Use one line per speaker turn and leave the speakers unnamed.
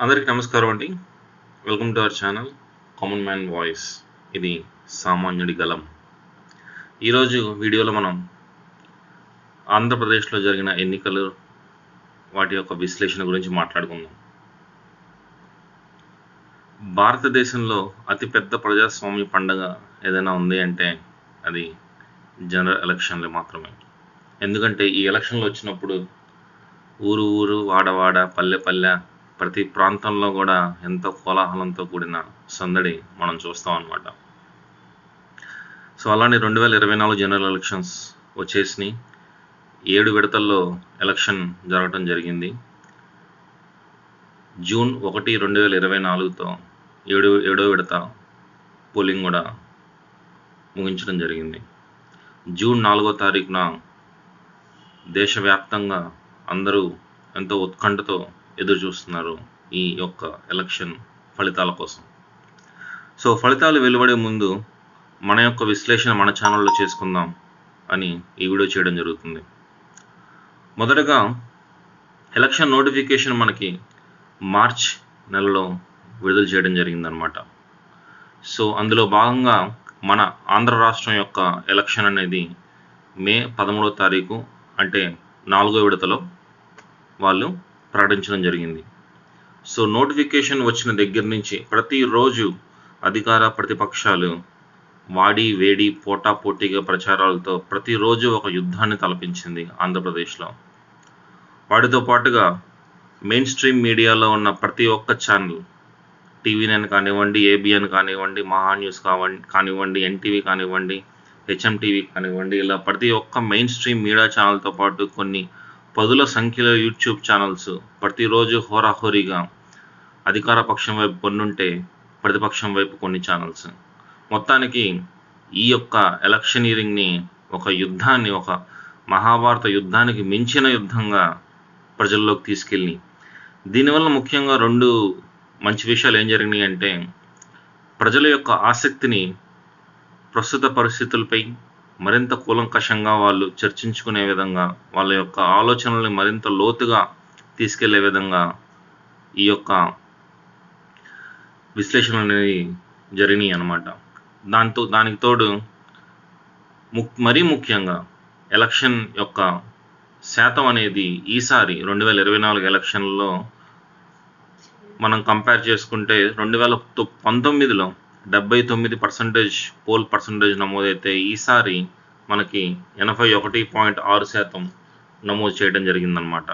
అందరికీ నమస్కారం అండి. Welcome to our channel common man voice. ఇది సామాన్యుడి గలం. ఈరోజు వీడియోలో మనం ఆంధ్రప్రదేశ్లో జరిగిన ఎన్నికలు, వాటి యొక్క విశ్లేషణ గురించి మాట్లాడుకుందాం. భారతదేశంలో అతిపెద్ద ప్రజాస్వామ్య పండుగ ఏదైనా ఉంది అంటే అది జనరల్ ఎలక్షన్లు మాత్రమే. ఎందుకంటే ఈ ఎలక్షన్లు వచ్చినప్పుడు ఊరు ఊరు, వాడవాడ, పల్లె పల్లె, ప్రతి ప్రాంతంలో కూడా ఎంతో కోలాహలంతో కూడిన సందడి మనం చూస్తాం అన్నమాట. సో అలానే 2024 జనరల్ ఎలక్షన్స్ వచ్చేసినాయి. 7 విడతల్లో ఎలక్షన్ జరగటం జరిగింది. జూన్ 1, 2024తో ఏడో విడత పోలింగ్ కూడా ముగించడం జరిగింది. జూన్ 4వ తారీఖున దేశవ్యాప్తంగా అందరూ ఎంతో ఉత్కంఠతో ఎదురు చూస్తున్నారు ఈ యొక్క ఎలక్షన్ ఫలితాల కోసం. సో ఫలితాలు వెలువడే ముందు మన యొక్క విశ్లేషణ మన ఛానల్లో చేసుకుందాం అని ఈ వీడియో చేయడం జరుగుతుంది. మొదటగా ఎలక్షన్ నోటిఫికేషన్ మనకి మార్చ్ నెలలో విడుదల చేయడం జరిగిందనమాట. సో అందులో భాగంగా మన ఆంధ్ర రాష్ట్రం యొక్క ఎలక్షన్ అనేది మే 13వ తారీఖు అంటే 4వ విడతలో వాళ్ళు ప్రకటించడం జరిగింది. సో నోటిఫికేషన్ వచ్చిన దగ్గర నుంచి ప్రతిరోజు అధికార ప్రతిపక్షాలు వాడి వేడి పోటాపోటీగా ప్రచారాలతో ప్రతిరోజు ఒక యుద్ధాన్ని తలపించింది ఆంధ్రప్రదేశ్లో. వాటితో పాటుగా మెయిన్ స్ట్రీమ్ మీడియాలో ఉన్న ప్రతి ఒక్క ఛానల్, టీవీ9 కానివ్వండి, ఏబిఎన్ కానివ్వండి, మహా న్యూస్ కానివ్వండి, ఎన్టీవీ కానివ్వండి, హెచ్ఎంటీవీ కానివ్వండి, ఇలా ప్రతి ఒక్క మెయిన్ స్ట్రీమ్ మీడియా ఛానల్తో పాటు కొన్ని పదుల సంఖ్యలో యూట్యూబ్ ఛానల్స్ ప్రతిరోజు హోరాహోరీగా అధికార పక్షం వైపు కొన్నుంటే ప్రతిపక్షం వైపు కొన్ని ఛానల్స్, మొత్తానికి ఈ యొక్క ఎలక్షనీరింగ్ని ఒక యుద్ధాన్ని, ఒక మహాభారత యుద్ధానికి మించిన యుద్ధంగా ప్రజల్లోకి తీసుకెళ్ళి, దీనివల్ల ముఖ్యంగా 2 మంచి విషయాలు ఏం జరిగినాయి అంటే ప్రజల యొక్క ఆసక్తిని ప్రస్తుత పరిస్థితులపై మరింత కూలంకషంగా వాళ్ళు చర్చించుకునే విధంగా, వాళ్ళ యొక్క ఆలోచనల్ని మరింత లోతుగా తీసుకెళ్లే విధంగా ఈ యొక్క విశ్లేషణలు అనేవి జరిగినాయి అన్నమాట. దానికి తోడు మరీ ముఖ్యంగా ఎలక్షన్ యొక్క శాతం అనేది ఈసారి 2024 ఎలక్షన్లో మనం కంపేర్ చేసుకుంటే 2019లో 79% పోల్ పర్సంటేజ్ నమోదైతే ఈసారి మనకి 81.6% నమోదు చేయడం జరిగిందనమాట.